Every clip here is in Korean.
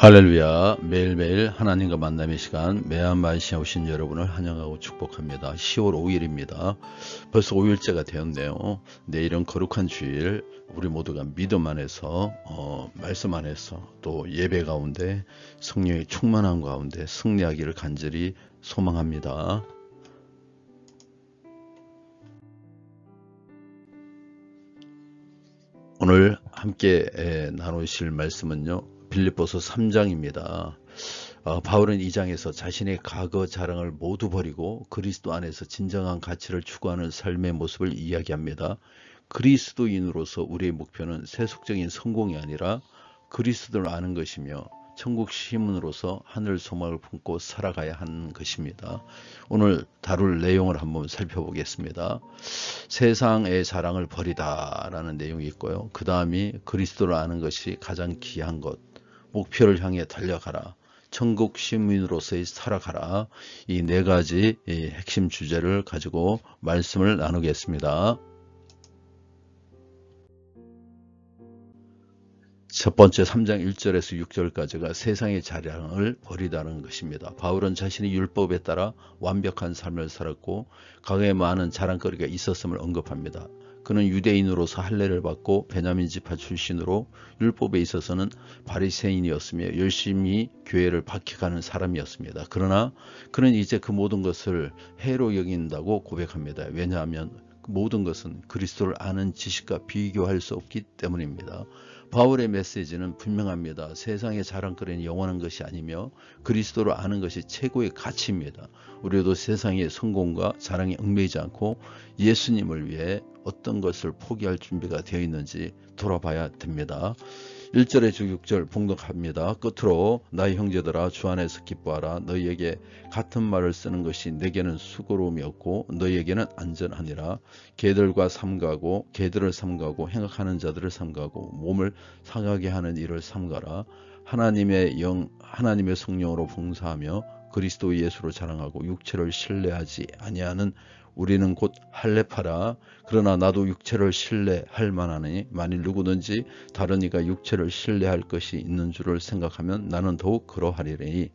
할렐루야. 매일매일 하나님과 만남의 시간 매한마이시에 오신 여러분을 환영하고 축복합니다. 10월 5일입니다. 벌써 5일째가 되었네요. 내일은 거룩한 주일, 우리 모두가 믿음 안에서 말씀 안에서 또 예배 가운데 성령의 충만한 가운데 승리하기를 간절히 소망합니다. 오늘 함께 나누실 말씀은요, 빌립보서 3장입니다. 바울은 이 장에서 자신의 과거 자랑을 모두 버리고 그리스도 안에서 진정한 가치를 추구하는 삶의 모습을 이야기합니다. 그리스도인으로서 우리의 목표는 세속적인 성공이 아니라 그리스도를 아는 것이며 천국 시민으로서 하늘 소망을 품고 살아가야 하는 것입니다. 오늘 다룰 내용을 한번 살펴보겠습니다. 세상의 자랑을 버리다 라는 내용이 있고요. 그 다음이 그리스도를 아는 것이 가장 귀한 것, 목표를 향해 달려가라, 천국 시민으로서의 살아가라, 이 네 가지 핵심 주제를 가지고 말씀을 나누겠습니다. 첫 번째 3장 1절에서 6절까지가 세상의 자랑을 버리다는 것입니다. 바울은 자신이 율법에 따라 완벽한 삶을 살았고 과거에 많은 자랑거리가 있었음을 언급합니다. 그는 유대인으로서 할례를 받고 베냐민 지파 출신으로 율법에 있어서는 바리새인이었으며 열심히 교회를 박해가는 사람이었습니다. 그러나 그는 이제 그 모든 것을 해로 여긴다고 고백합니다. 왜냐하면 그 모든 것은 그리스도를 아는 지식과 비교할 수 없기 때문입니다. 바울의 메시지는 분명합니다. 세상의 자랑거리는 영원한 것이 아니며 그리스도를 아는 것이 최고의 가치입니다. 우리도 세상의 성공과 자랑에 얽매이지 않고 예수님을 위해 어떤 것을 포기할 준비가 되어 있는지 돌아봐야 됩니다. 1절에서 6절 봉독합니다. 끝으로 나의 형제들아 주 안에서 기뻐하라. 너희에게 같은 말을 쓰는 것이 내게는 수고로움이 없고 너희에게는 안전하니라. 개들을 삼가고 행악하는 자들을 삼가고 몸을 상하게 하는 일을 삼가라. 하나님의 성령으로 봉사하며 그리스도 예수로 자랑하고 육체를 신뢰하지 아니하는 우리는 곧 할례파라. 그러나 나도 육체를 신뢰할 만하니 만일 누구든지 다른 이가 육체를 신뢰할 것이 있는 줄을 생각하면 나는 더욱 그러하리니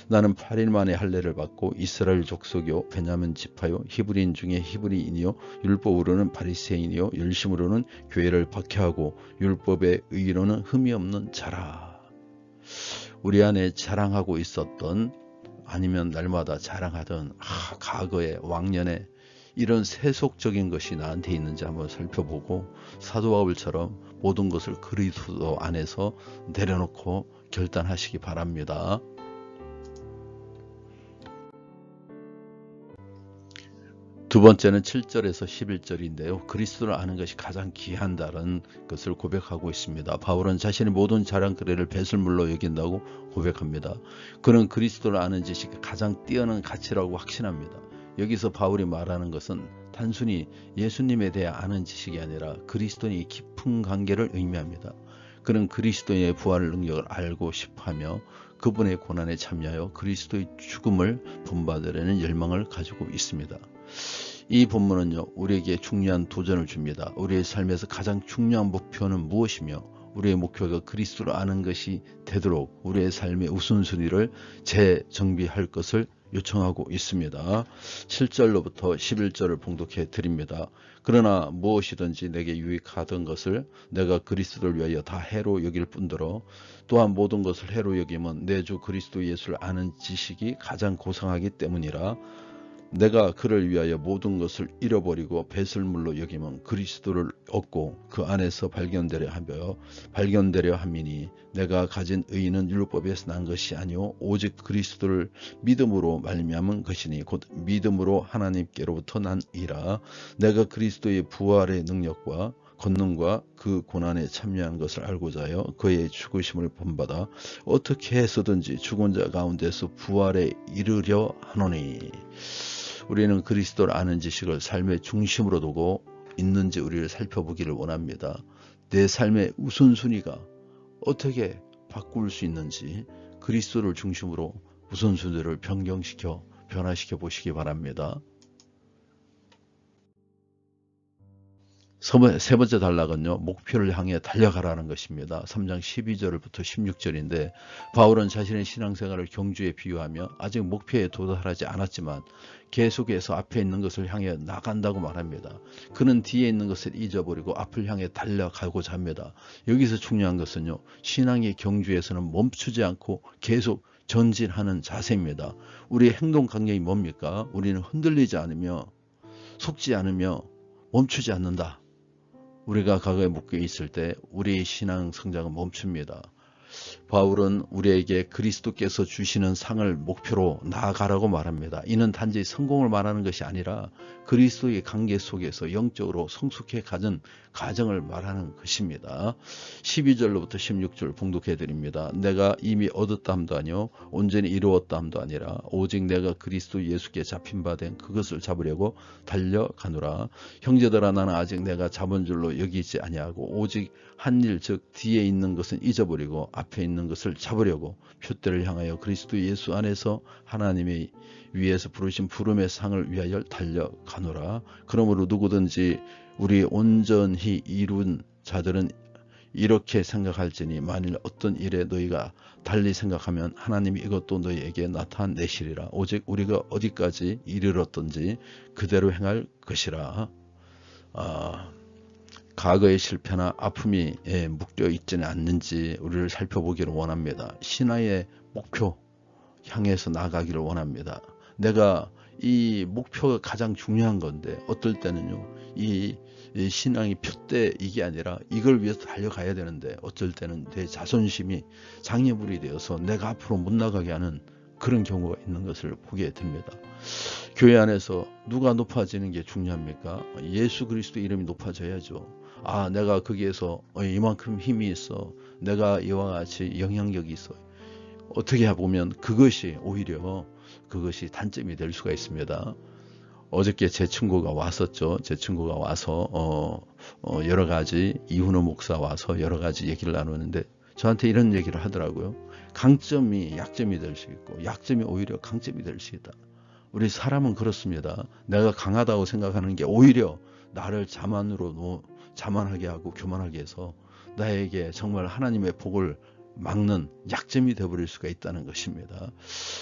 나는 8일 만에 할례를 받고 이스라엘 족속이요 베냐민 지파요 히브리인 중에 히브리인이요 율법으로는 바리새인이요 열심으로는 교회를 박해하고 율법의 의로는 흠이 없는 자라. 우리 안에 자랑하고 있었던 아니면 날마다 자랑하던 과거의 왕년에 이런 세속적인 것이 나한테 있는지 한번 살펴보고 사도 바울처럼 모든 것을 그리스도 안에서 내려놓고 결단하시기 바랍니다. 두 번째는 7절에서 11절인데요. 그리스도를 아는 것이 가장 귀한다는 것을 고백하고 있습니다. 바울은 자신의 모든 자랑거리를 배설물로 여긴다고 고백합니다. 그는 그리스도를 아는 지식이 가장 뛰어난 가치라고 확신합니다. 여기서 바울이 말하는 것은 단순히 예수님에 대해 아는 지식이 아니라 그리스도의 깊은 관계를 의미합니다. 그는 그리스도의 부활 능력을 알고 싶어하며 그분의 고난에 참여하여 그리스도의 죽음을 본받으려는 열망을 가지고 있습니다. 이 본문은요, 우리에게 중요한 도전을 줍니다. 우리의 삶에서 가장 중요한 목표는 무엇이며 우리의 목표가 그리스도를 아는 것이 되도록 우리의 삶의 우선순위를 재정비할 것을 요청하고 있습니다. 7절로부터 11절을 봉독해 드립니다. 그러나 무엇이든지 내게 유익하던 것을 내가 그리스도를 위하여 다 해로 여길 뿐더러 또한 모든 것을 해로 여기면 내 주 그리스도 예수를 아는 지식이 가장 고상하기 때문이라. 내가 그를 위하여 모든 것을 잃어버리고 배설물로 여기면 그리스도를 얻고 그 안에서 발견되려 함이니 내가 가진 의는 율법에서 난 것이 아니오 오직 그리스도를 믿음으로 말미암은 것이니 곧 믿음으로 하나님께로부터 난 이라. 내가 그리스도의 부활의 능력과 권능과 그 고난에 참여한 것을 알고자 하여 그의 죽으심을 본받아 어떻게 해서든지 죽은 자 가운데서 부활에 이르려 하노니. 우리는 그리스도를 아는 지식을 삶의 중심으로 두고 있는지 우리를 살펴보기를 원합니다. 내 삶의 우선순위가 어떻게 바꿀 수 있는지 그리스도를 중심으로 우선순위를 변화시켜 보시기 바랍니다. 세 번째 단락은요, 목표를 향해 달려가라는 것입니다. 3장 12절부터 16절인데, 바울은 자신의 신앙생활을 경주에 비유하며 아직 목표에 도달하지 않았지만 계속해서 앞에 있는 것을 향해 나간다고 말합니다. 그는 뒤에 있는 것을 잊어버리고 앞을 향해 달려가고자 합니다. 여기서 중요한 것은요, 신앙의 경주에서는 멈추지 않고 계속 전진하는 자세입니다. 우리의 행동 강령이 뭡니까? 우리는 흔들리지 않으며 속지 않으며 멈추지 않는다. 우리가 과거에 묶여 있을 때 우리의 신앙 성장은 멈춥니다. 바울은 우리에게 그리스도께서 주시는 상을 목표로 나아가라고 말합니다. 이는 단지 성공을 말하는 것이 아니라 그리스도의 관계 속에서 영적으로 성숙해 가는 과정을 말하는 것입니다. 12절로부터 16절 봉독해 드립니다. 내가 이미 얻었다 함도 아니요 온전히 이루었다 함도 아니라 오직 내가 그리스도 예수께 잡힌 바 된 그것을 잡으려고 달려가노라. 형제들아, 나는 아직 내가 잡은 줄로 여기지 아니하고 오직 한 일 즉 뒤에 있는 것은 잊어버리고 앞에 있는 것을 잡으려고 표대를 향하여 그리스도 예수 안에서 하나님의 위에서 부르신 부름의 상을 위하여 달려가노라. 그러므로 누구든지 우리 온전히 이룬 자들은 이렇게 생각할지니 만일 어떤 일에 너희가 달리 생각하면 하나님이 이것도 너희에게 나타내시리라. 오직 우리가 어디까지 이르렀던지 그대로 행할 것이라. 과거의 실패나 아픔이 묶여 있지는 않는지 우리를 살펴보기를 원합니다. 신앙의 목표 향해서 나가기를 원합니다. 내가 이 목표가 가장 중요한 건데 어떨 때는요, 이 신앙이 표대 이게 아니라 이걸 위해서 달려가야 되는데 어쩔 때는 내 자존심이 장애물이 되어서 내가 앞으로 못 나가게 하는 그런 경우가 있는 것을 보게 됩니다. 교회 안에서 누가 높아지는 게 중요합니까? 예수 그리스도 이름이 높아져야죠. 내가 거기에서 이만큼 힘이 있어, 내가 이와 같이 영향력이 있어, 어떻게 보면 그것이 오히려 그것이 단점이 될 수가 있습니다. 어저께 제 친구가 왔었죠. 제 친구가 와서 여러 가지 이훈호 목사 와서 여러 가지 얘기를 나누는데 저한테 이런 얘기를 하더라고요. 강점이 약점이 될 수 있고 약점이 오히려 강점이 될 수 있다. 우리 사람은 그렇습니다. 내가 강하다고 생각하는 게 오히려 나를 자만하게 하고 교만하게 해서 나에게 정말 하나님의 복을 막는 약점이 되어버릴 수가 있다는 것입니다.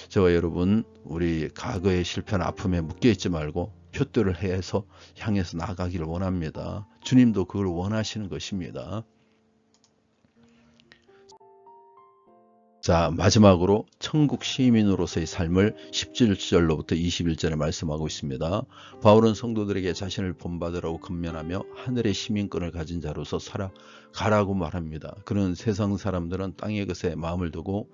저와 여러분, 우리 과거의 실패나 아픔에 묶여있지 말고 표대를 해서 향해서 나가기를 원합니다. 주님도 그걸 원하시는 것입니다. 자, 마지막으로 천국 시민으로서의 삶을 17절로부터 21절에 말씀하고 있습니다. 바울은 성도들에게 자신을 본받으라고 권면하며 하늘의 시민권을 가진 자로서 살아가라고 말합니다. 그는 세상 사람들은 땅의 것에 마음을 두고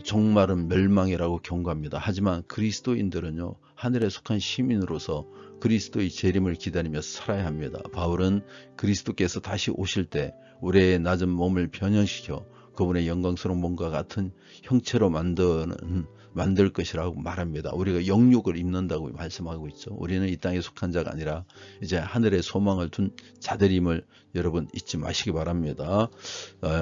종말은 멸망이라고 경고합니다. 하지만 그리스도인들은요, 하늘에 속한 시민으로서 그리스도의 재림을 기다리며 살아야 합니다. 바울은 그리스도께서 다시 오실 때 우리의 낮은 몸을 변형시켜 그분의 영광스러운 몸과 같은 형체로 만들 것이라고 말합니다. 우리가 영육을 입는다고 말씀하고 있죠. 우리는 이 땅에 속한 자가 아니라 이제 하늘에 소망을 둔 자들임을 여러분 잊지 마시기 바랍니다.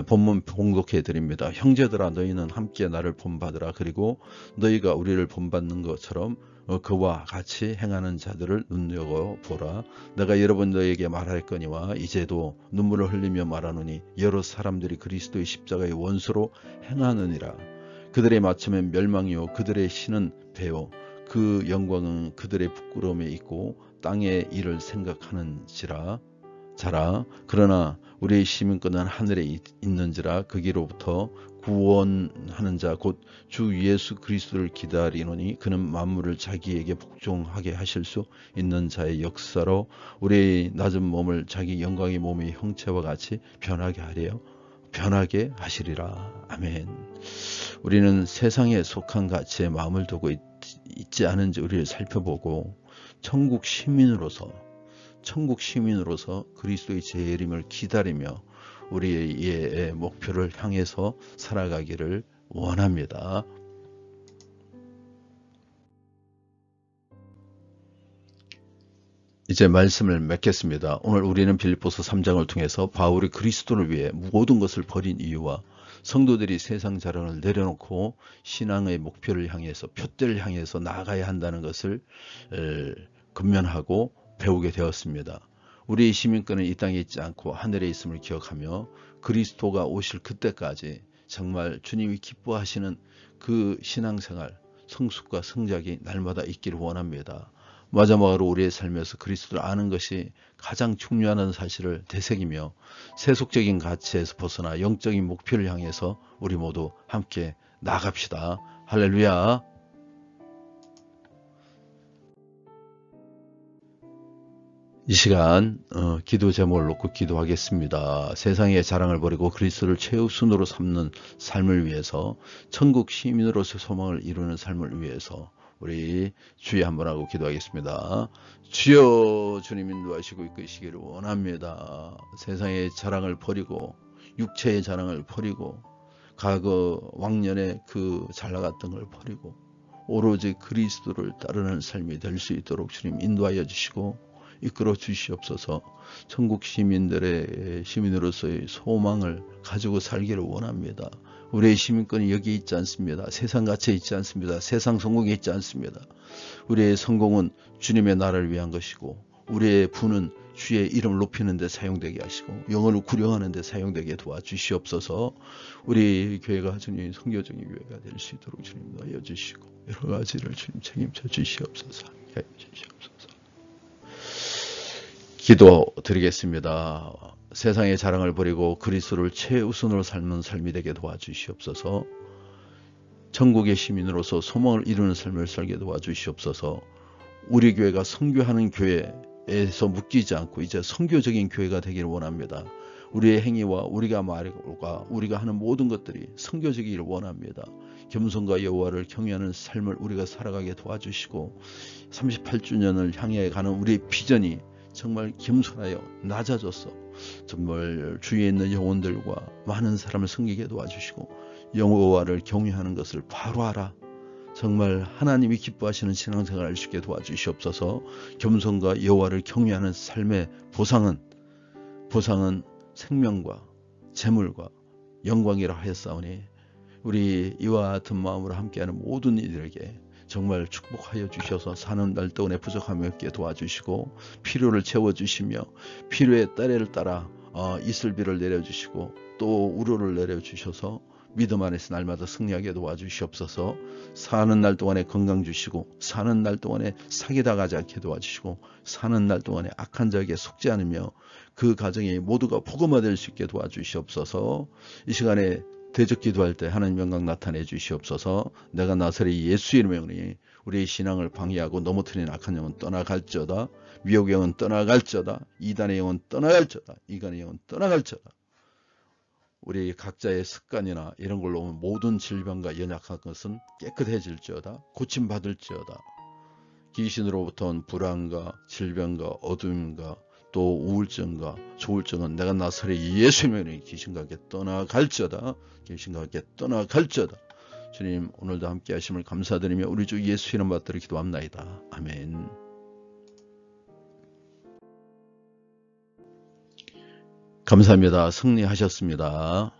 본문 봉독해 드립니다. 형제들아, 너희는 함께 나를 본받으라. 그리고 너희가 우리를 본받는 것처럼 그와 같이 행하는 자들을 눈여겨보라. 내가 여러분 너희에게 말할거니와 이제도 눈물을 흘리며 말하노니 여러 사람들이 그리스도의 십자가의 원수로 행하느니라. 그들의 마침은 멸망이요 그들의 신은 배요 그 영광은 그들의 부끄러움에 있고 땅의 일을 생각하는지라. 자라. 그러나 우리의 시민권은 하늘에 있는지라. 거기로부터 구원하는 자 곧 주 예수 그리스도를 기다리노니 그는 만물을 자기에게 복종하게 하실 수 있는 자의 역사로 우리의 낮은 몸을 자기 영광의 몸의 형체와 같이 변하게 하시리라. 아멘. 우리는 세상에 속한 가치에 마음을 두고 있지 않은지 우리를 살펴보고 천국 시민으로서 그리스도의 재림을 기다리며 우리의 목표를 향해서 살아가기를 원합니다. 이제 말씀을 맺겠습니다. 오늘 우리는 빌립보서 3장을 통해서 바울이 그리스도를 위해 모든 것을 버린 이유와 성도들이 세상 자랑을 내려놓고 신앙의 목표를 향해서 표대를 향해서 나아가야 한다는 것을 근면하고 배우게 되었습니다. 우리의 시민권은 이 땅에 있지 않고 하늘에 있음을 기억하며 그리스도가 오실 그때까지 정말 주님이 기뻐하시는 그 신앙생활, 성숙과 성장이 날마다 있기를 원합니다. 마지막으로 우리의 삶에서 그리스도를 아는 것이 가장 중요한 사실을 되새기며 세속적인 가치에서 벗어나 영적인 목표를 향해서 우리 모두 함께 나갑시다. 할렐루야. 이 시간 기도 제목을 놓고 기도하겠습니다. 세상의 자랑을 버리고 그리스도를 최우선으로 삼는 삶을 위해서, 천국 시민으로서 소망을 이루는 삶을 위해서 우리 주의 한번 하고 기도하겠습니다. 주여, 주님 인도하시고 이끄시기를 원합니다. 세상의 자랑을 버리고 육체의 자랑을 버리고 과거 왕년의 그 잘나갔던 걸 버리고 오로지 그리스도를 따르는 삶이 될 수 있도록 주님 인도하여 주시고 이끌어 주시옵소서. 천국 시민들의 시민으로서의 소망을 가지고 살기를 원합니다. 우리의 시민권이 여기 있지 않습니다. 세상 갇혀 있지 않습니다. 세상 성공에 있지 않습니다. 우리의 성공은 주님의 나라를 위한 것이고 우리의 부는 주의 이름을 높이는 데 사용되게 하시고 영혼을 구령하는 데 사용되게 도와주시옵소서. 우리 교회가 주님 선교적인 교회가 될 수 있도록 주님 도와주시고 주시고 여러 가지를 주님 책임져 주시옵소서. 함께 주시옵소서. 기도 드리겠습니다. 세상의 자랑을 버리고 그리스도를 최우선으로 삶는 삶이 되게 도와주시옵소서. 천국의 시민으로서 소망을 이루는 삶을 살게 도와주시옵소서. 우리 교회가 선교하는 교회에서 묶이지 않고 이제 선교적인 교회가 되기를 원합니다. 우리의 행위와 우리가 말과 우리가 하는 모든 것들이 선교적이기를 원합니다. 겸손과 여호와를 경외하는 삶을 우리가 살아가게 도와주시고 38주년을 향해 가는 우리의 비전이 정말 겸손하여 낮아져서 정말 주위에 있는 영혼들과 많은 사람을 섬기게 도와주시고 여호와를 경외하는 것을 바로 알아 정말 하나님이 기뻐하시는 신앙생활을 할 수 있게 도와주시옵소서. 겸손과 여호와를 경외하는 삶의 보상은 생명과 재물과 영광이라 하였사오니 우리 이와 같은 마음으로 함께하는 모든 이들에게 정말 축복하여 주셔서 사는 날 동안에 부족함이 없게 도와주시고 필요를 채워주시며 필요의 때를 따라 이슬비를 내려주시고 또 우로를 내려주셔서 믿음 안에서 날마다 승리하게 도와주시옵소서. 사는 날 동안에 건강 주시고 사는 날 동안에 사기당하지 않게 도와주시고 사는 날 동안에 악한 자에게 속지 않으며 그 가정이 모두가 복음화될 수 있게 도와주시옵소서. 이 시간에 대적 기도할 때 하나님 영광 나타내 주시옵소서. 내가 나사렛 예수 이름의 영이 우리의 신앙을 방해하고 넘어뜨리는 악한 영은 떠나갈지어다. 미혹의 영은 떠나갈지어다. 이단의 영은 떠나갈지어다. 이간의 영은 떠나갈지어다. 우리 각자의 습관이나 이런 걸로 오면 모든 질병과 연약한 것은 깨끗해질지어다. 고침받을지어다. 귀신으로부터 온 불안과 질병과 어둠과 또 우울증과 조울증은 내가 나사렛 예수의 이름으로 귀신과 함께 떠나갈지어다. 귀신과 함께 떠나갈지어다. 주님 오늘도 함께 하심을 감사드리며 우리 주 예수 이름 받들어 기도합나이다. 아멘. 감사합니다. 승리하셨습니다.